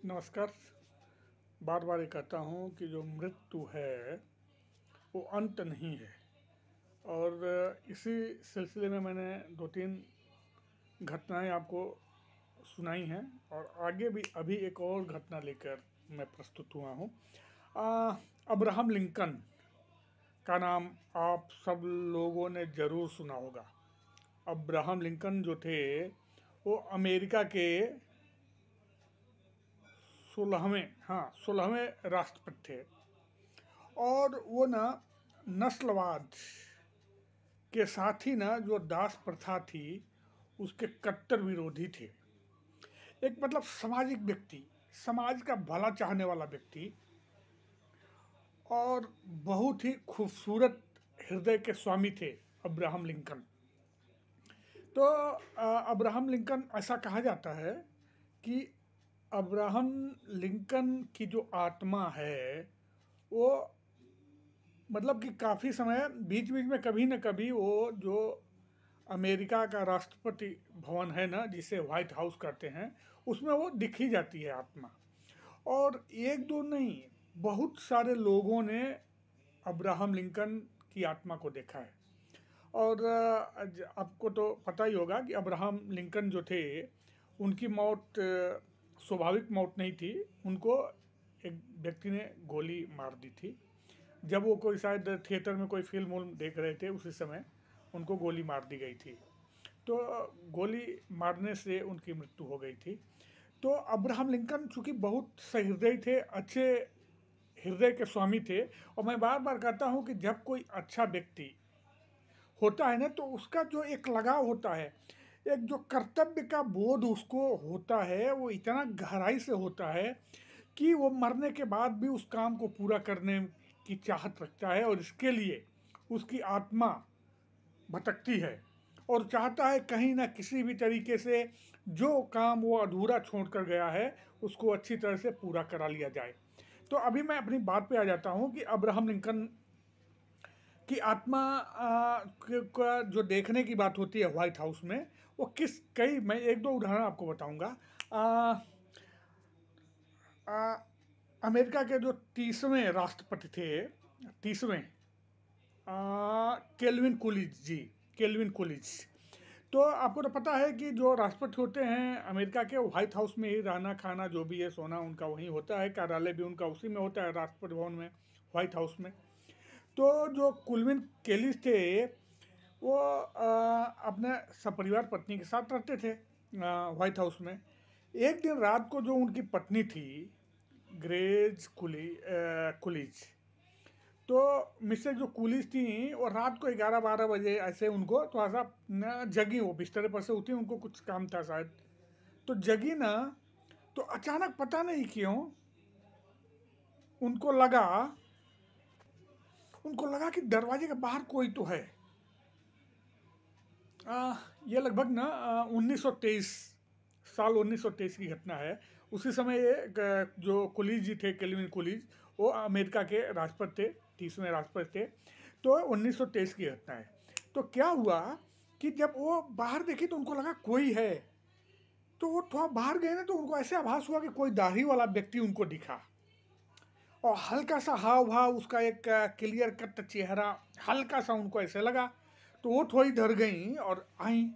नमस्कार। बार बार ये कहता हूँ कि जो मृत्यु है वो अंत नहीं है। और इसी सिलसिले में मैंने दो तीन घटनाएं आपको सुनाई हैं और आगे भी अभी एक और घटना लेकर मैं प्रस्तुत हुआ हूँ। अब्राहम लिंकन का नाम आप सब लोगों ने ज़रूर सुना होगा। अब्राहम लिंकन जो थे वो अमेरिका के 16वें राष्ट्रपति थे। और वो ना नस्लवाद के साथ ही ना जो दास प्रथा थी उसके कट्टर विरोधी थे। एक मतलब सामाजिक व्यक्ति, समाज का भला चाहने वाला व्यक्ति और बहुत ही खूबसूरत हृदय के स्वामी थे अब्राहम लिंकन। तो अब्राहम लिंकन, ऐसा कहा जाता है कि अब्राहम लिंकन की जो आत्मा है वो मतलब कि काफ़ी समय बीच बीच में कभी न कभी वो जो अमेरिका का राष्ट्रपति भवन है ना, जिसे व्हाइट हाउस कहते हैं, उसमें वो दिख ही जाती है आत्मा। और एक दो नहीं, बहुत सारे लोगों ने अब्राहम लिंकन की आत्मा को देखा है। और आपको तो पता ही होगा कि अब्राहम लिंकन जो थे उनकी मौत स्वाभाविक मौत नहीं थी। उनको एक व्यक्ति ने गोली मार दी थी। जब वो कोई शायद थिएटर में कोई फिल्म देख रहे थे, उसी समय उनको गोली मार दी गई थी। तो गोली मारने से उनकी मृत्यु हो गई थी। तो अब्राहम लिंकन चूँकि बहुत सहृदय थे, अच्छे हृदय के स्वामी थे। और मैं बार बार कहता हूँ कि जब कोई अच्छा व्यक्ति होता है ना, तो उसका जो एक लगाव होता है, एक जो कर्तव्य का बोध उसको होता है, वो इतना गहराई से होता है कि वो मरने के बाद भी उस काम को पूरा करने की चाहत रखता है। और इसके लिए उसकी आत्मा भटकती है और चाहता है कहीं ना किसी भी तरीके से जो काम वो अधूरा छोड़ कर गया है उसको अच्छी तरह से पूरा करा लिया जाए। तो अभी मैं अपनी बात पे आ जाता हूँ कि अब्राहम लिंकन की आत्मा का जो देखने की बात होती है व्हाइट हाउस में, वो किस कई मैं एक दो उदाहरण आपको बताऊंगा। अमेरिका के जो 30वें राष्ट्रपति थे, 30वें केल्विन कूलिज जी, केल्विन कूलिज। तो आपको तो पता है कि जो राष्ट्रपति होते हैं अमेरिका के, व्हाइट हाउस में ही रहना खाना जो भी है सोना उनका वहीं होता है, कार्यालय भी उनका उसी में होता है, राष्ट्रपति भवन में, व्हाइट हाउस में। तो जो कुलविन केलिस थे वो अपने सपरिवार पत्नी के साथ रहते थे व्हाइट हाउस में। एक दिन रात को जो उनकी पत्नी थी ग्रेज कुलिज, तो मिस्टर जो कुलिज थी और रात को 11-12 बजे ऐसे उनको थोड़ा सा जगी, वो बिस्तर पर से उठी, उनको कुछ काम था शायद, तो जगी ना, तो अचानक पता नहीं क्यों उनको लगा कि दरवाजे के बाहर कोई तो है। ये लगभग ना 1923 साल 1923 की घटना है। उसी समय ये जो कुलीज जी थे, केल्विन कुलीज, वो अमेरिका के राष्ट्रपति थे, 30वें राष्ट्रपति थे। तो 1923 की घटना है। तो क्या हुआ कि जब वो बाहर देखी तो उनको लगा कोई है। तो वो थोड़ा बाहर गए ना, तो उनको ऐसे आभास हुआ कि कोई दाढ़ी वाला व्यक्ति उनको दिखा और हल्का सा हाव भाव उसका, एक क्लियर कट चेहरा, हल्का सा उनको ऐसे लगा। तो वो थोड़ी डर गई और आई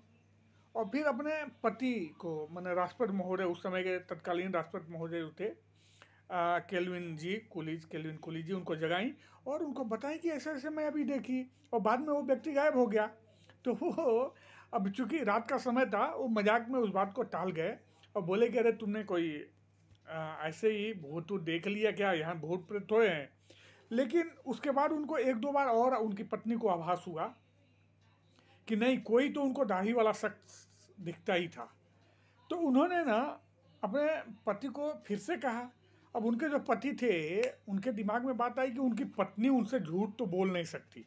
और फिर अपने पति को, मैंने राष्ट्रपति महोदय, उस समय के तत्कालीन राष्ट्रपति महोदय जो थे केल्विन कूलिज जी, उनको जगाई और उनको बताई कि ऐसे ऐसे मैं अभी देखी। और बाद में वो व्यक्ति गायब हो गया। तो वो अब चूंकि रात का समय था, वो मजाक में उस बात को टाल गए और बोले कि अरे तुमने कोई ऐसे ही भूत देख लिया क्या, यहाँ भूत प्रेत थोड़े हैं। लेकिन उसके बाद उनको एक दो बार और उनकी पत्नी को आभास हुआ कि नहीं, कोई तो उनको दाढ़ी वाला शख्स दिखता ही था। तो उन्होंने ना अपने पति को फिर से कहा। अब उनके जो पति थे उनके दिमाग में बात आई कि उनकी पत्नी उनसे झूठ तो बोल नहीं सकती,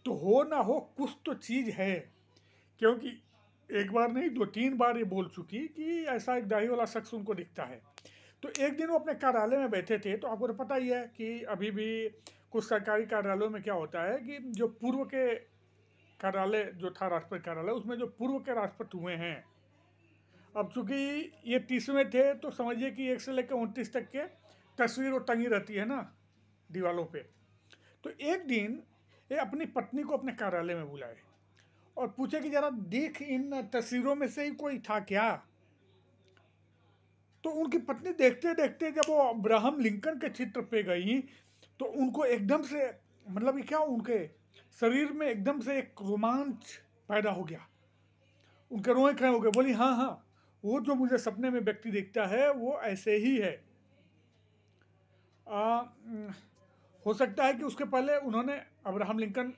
तो हो ना हो कुछ तो चीज़ है, क्योंकि एक बार नहीं 2-3 बार ये बोल चुकी कि ऐसा एक दाढ़ी वाला शख्स उनको दिखता है। तो एक दिन वो अपने कार्यालय में बैठे थे। तो आपको तो पता ही है कि अभी भी कुछ सरकारी कार्यालयों में क्या होता है कि जो पूर्व के कार्यालय जो था राष्ट्रपति कार्यालय, उसमें जो पूर्व के राष्ट्रपति हुए हैं अब चूंकि ये 30वें थे तो समझिए कि 1 से लेकर 29 तक के तस्वीर वो टंगी रहती है ना दीवालों पे। तो एक दिन ये अपनी पत्नी को अपने कार्यालय में बुलाए और पूछे कि जरा देख इन तस्वीरों में से ही कोई था क्या। तो उनकी पत्नी देखते देखते जब वो अब्राहम लिंकन के चित्र पे गई तो उनको एकदम से मतलब कि क्या उनके शरीर में एकदम से एक रोमांच पैदा हो गया। उनके रोए खड़े हो गए, बोली हाँ हाँ, वो जो मुझे सपने में व्यक्ति दिखता है वो ऐसे ही है। हो सकता है कि उसके पहले उन्होंने अब्राहम लिंकन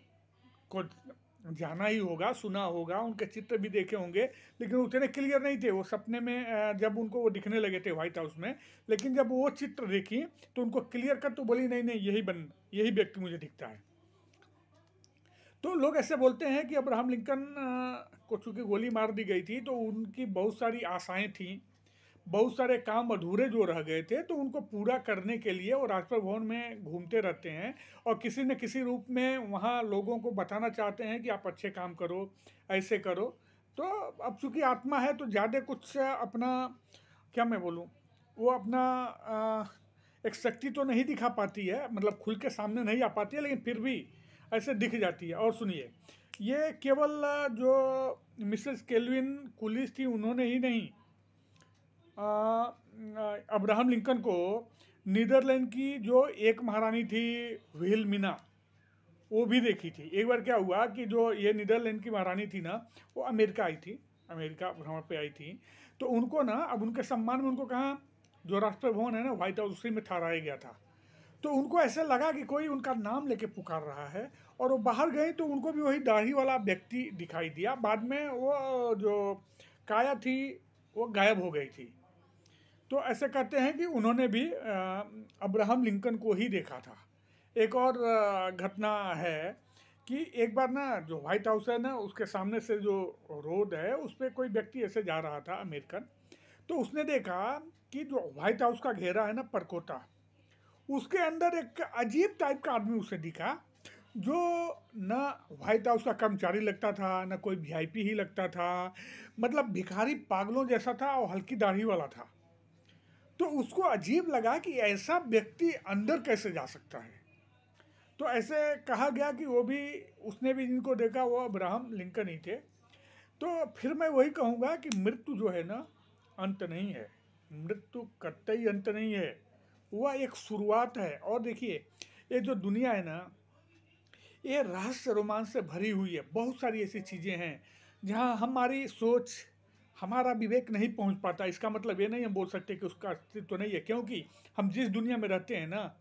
को जाना ही होगा, सुना होगा, उनके चित्र भी देखे होंगे, लेकिन उतने क्लियर नहीं थे। वो सपने में जब उनको वो दिखने लगे थे व्हाइट हाउस में, लेकिन जब वो चित्र देखी तो उनको क्लियर कर तो बोली नहीं नहीं यही व्यक्ति मुझे दिखता है। तो लोग ऐसे बोलते हैं कि अब्राहम लिंकन को चूंकि गोली मार दी गई थी तो उनकी बहुत सारी आशाएं थीं, बहुत सारे काम अधूरे जो रह गए थे, तो उनको पूरा करने के लिए वो राष्ट्रपति भवन में घूमते रहते हैं और किसी न किसी रूप में वहाँ लोगों को बताना चाहते हैं कि आप अच्छे काम करो, ऐसे करो। तो अब चूंकि आत्मा है तो ज़्यादा कुछ अपना, क्या मैं बोलूँ, वो अपना एक शक्ति तो नहीं दिखा पाती है, मतलब खुल के सामने नहीं आ पाती है, लेकिन फिर भी ऐसे दिख जाती है। और सुनिए, ये केवल जो मिसेस केल्विन कुलिस थी उन्होंने ही नहीं, अब्राहम लिंकन को नीदरलैंड की जो एक महारानी थी विल्हेमिना, वो भी देखी थी। एक बार क्या हुआ कि जो ये नीदरलैंड की महारानी थी ना, वो अमेरिका आई थी, अमेरिका भ्रमण पे आई थी। तो उनको ना, अब उनके सम्मान में उनको कहाँ, जो राष्ट्रपति भवन है ना व्हाइट हाउस, उसी में ठहराया गया था। तो उनको ऐसा लगा कि कोई उनका नाम लेके पुकार रहा है, और वो बाहर गई तो उनको भी वही दाढ़ी वाला व्यक्ति दिखाई दिया। बाद में वो जो काया थी वो गायब हो गई थी। तो ऐसे कहते हैं कि उन्होंने भी अब्राहम लिंकन को ही देखा था। एक और घटना है कि एक बार ना जो व्हाइट हाउस है ना, उसके सामने से जो रोड है उस पर कोई व्यक्ति ऐसे जा रहा था अमेरिकन। तो उसने देखा कि जो व्हाइट हाउस का घेरा है ना परकोटा, उसके अंदर एक अजीब टाइप का आदमी उसे दिखा, जो न व्हाइट हाउस का कर्मचारी लगता था, न कोई वीआईपी ही लगता था, मतलब भिखारी पागलों जैसा था और हल्की दाढ़ी वाला था। तो उसको अजीब लगा कि ऐसा व्यक्ति अंदर कैसे जा सकता है। तो ऐसे कहा गया कि वो भी, उसने भी जिनको देखा वो अब्राहम लिंकन ही थे। तो फिर मैं वही कहूँगा कि मृत्यु जो है ना, अंत नहीं है। मृत्यु कतई अंत नहीं है, वह एक शुरुआत है। और देखिए, ये जो दुनिया है ना, ये रहस्य रोमांच से भरी हुई है। बहुत सारी ऐसी चीज़ें हैं जहाँ हमारी सोच, हमारा विवेक नहीं पहुँच पाता। इसका मतलब ये नहीं हम बोल सकते कि उसका अस्तित्व तो नहीं है, क्योंकि हम जिस दुनिया में रहते हैं ना,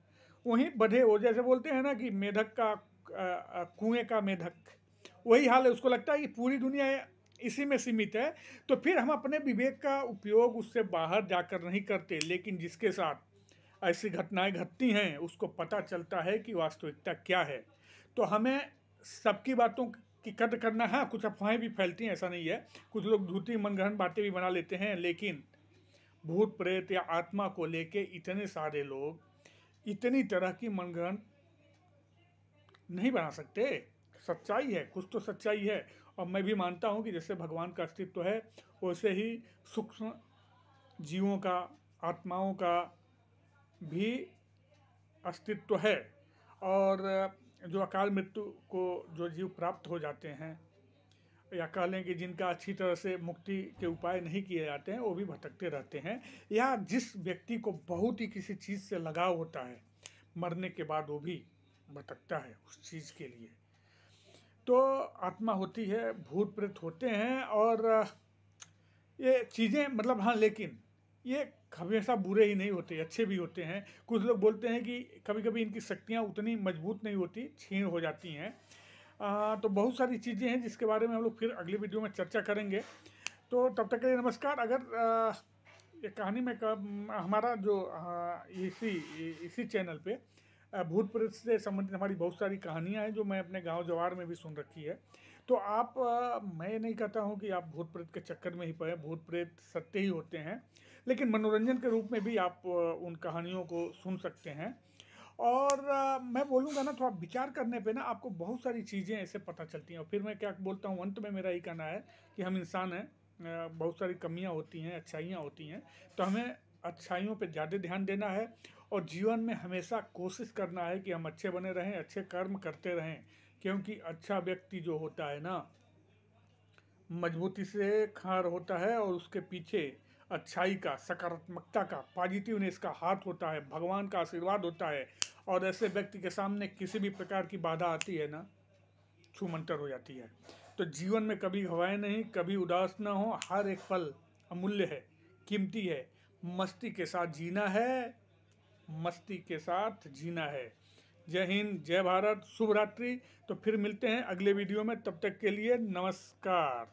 वहीं बधे हो। जैसे बोलते हैं ना कि मेढक का कुएं का मेढक, वही हाल है। उसको लगता है कि पूरी दुनिया इसी में सीमित है, तो फिर हम अपने विवेक का उपयोग उससे बाहर जाकर नहीं करते। लेकिन जिसके साथ ऐसी घटनाएं घटती हैं उसको पता चलता है कि वास्तविकता क्या है। तो हमें सबकी बातों की कद्र करना है। कुछ अफवाहें भी फैलती हैं, ऐसा नहीं है, कुछ लोग झूठी मनगढ़ंत बातें भी बना लेते हैं, लेकिन भूत प्रेत या आत्मा को लेके इतने सारे लोग इतनी तरह की मनगढ़ंत नहीं बना सकते। सच्चाई है, कुछ तो सच्चाई है। और मैं भी मानता हूँ कि जैसे भगवान का अस्तित्व है, वैसे ही सूक्ष्म जीवों का, आत्माओं का भी अस्तित्व है। और जो अकाल मृत्यु को जो जीव प्राप्त हो जाते हैं, या कह लें कि जिनका अच्छी तरह से मुक्ति के उपाय नहीं किए जाते हैं, वो भी भटकते रहते हैं। या जिस व्यक्ति को बहुत ही किसी चीज़ से लगाव होता है, मरने के बाद वो भी भटकता है उस चीज़ के लिए। तो आत्मा होती है, भूत प्रेत होते हैं, और ये चीज़ें मतलब, हाँ, लेकिन ये हमेशा बुरे ही नहीं होते, अच्छे भी होते हैं। कुछ लोग बोलते हैं कि कभी कभी इनकी शक्तियाँ उतनी मजबूत नहीं होती, क्षीण हो जाती हैं। तो बहुत सारी चीज़ें हैं जिसके बारे में हम लोग फिर अगली वीडियो में चर्चा करेंगे। तो तब तक के लिए नमस्कार। अगर ये कहानी में हमारा जो इसी चैनल पे भूत प्रेत से संबंधित हमारी बहुत सारी कहानियाँ हैं जो मैं अपने गांव जवार में भी सुन रखी है। तो आप, मैं नहीं कहता हूँ कि आप भूत प्रेत के चक्कर में ही पड़े, भूत प्रेत सत्य ही होते हैं, लेकिन मनोरंजन के रूप में भी आप उन कहानियों को सुन सकते हैं। और मैं बोलूँगा ना, थोड़ा विचार करने पे ना आपको बहुत सारी चीज़ें ऐसे पता चलती हैं। और फिर मैं क्या बोलता हूँ, अंत में मेरा यही कहना है कि हम इंसान हैं, बहुत सारी कमियां होती हैं, अच्छाइयां होती हैं। तो हमें अच्छाइयों पे ज़्यादा ध्यान देना है और जीवन में हमेशा कोशिश करना है कि हम अच्छे बने रहें, अच्छे कर्म करते रहें। क्योंकि अच्छा व्यक्ति जो होता है ना, मजबूती से खड़ा होता है और उसके पीछे अच्छाई का, सकारात्मकता का, पॉजिटिवनेस का हाथ होता है, भगवान का आशीर्वाद होता है। और ऐसे व्यक्ति के सामने किसी भी प्रकार की बाधा आती है ना, छूमंतर हो जाती है। तो जीवन में कभी घबराए नहीं, कभी उदास ना हो। हर एक पल अमूल्य है, कीमती है। मस्ती के साथ जीना है, मस्ती के साथ जीना है। जय हिंद, जय भारत, शुभ रात्रि। तो फिर मिलते हैं अगले वीडियो में, तब तक के लिए नमस्कार।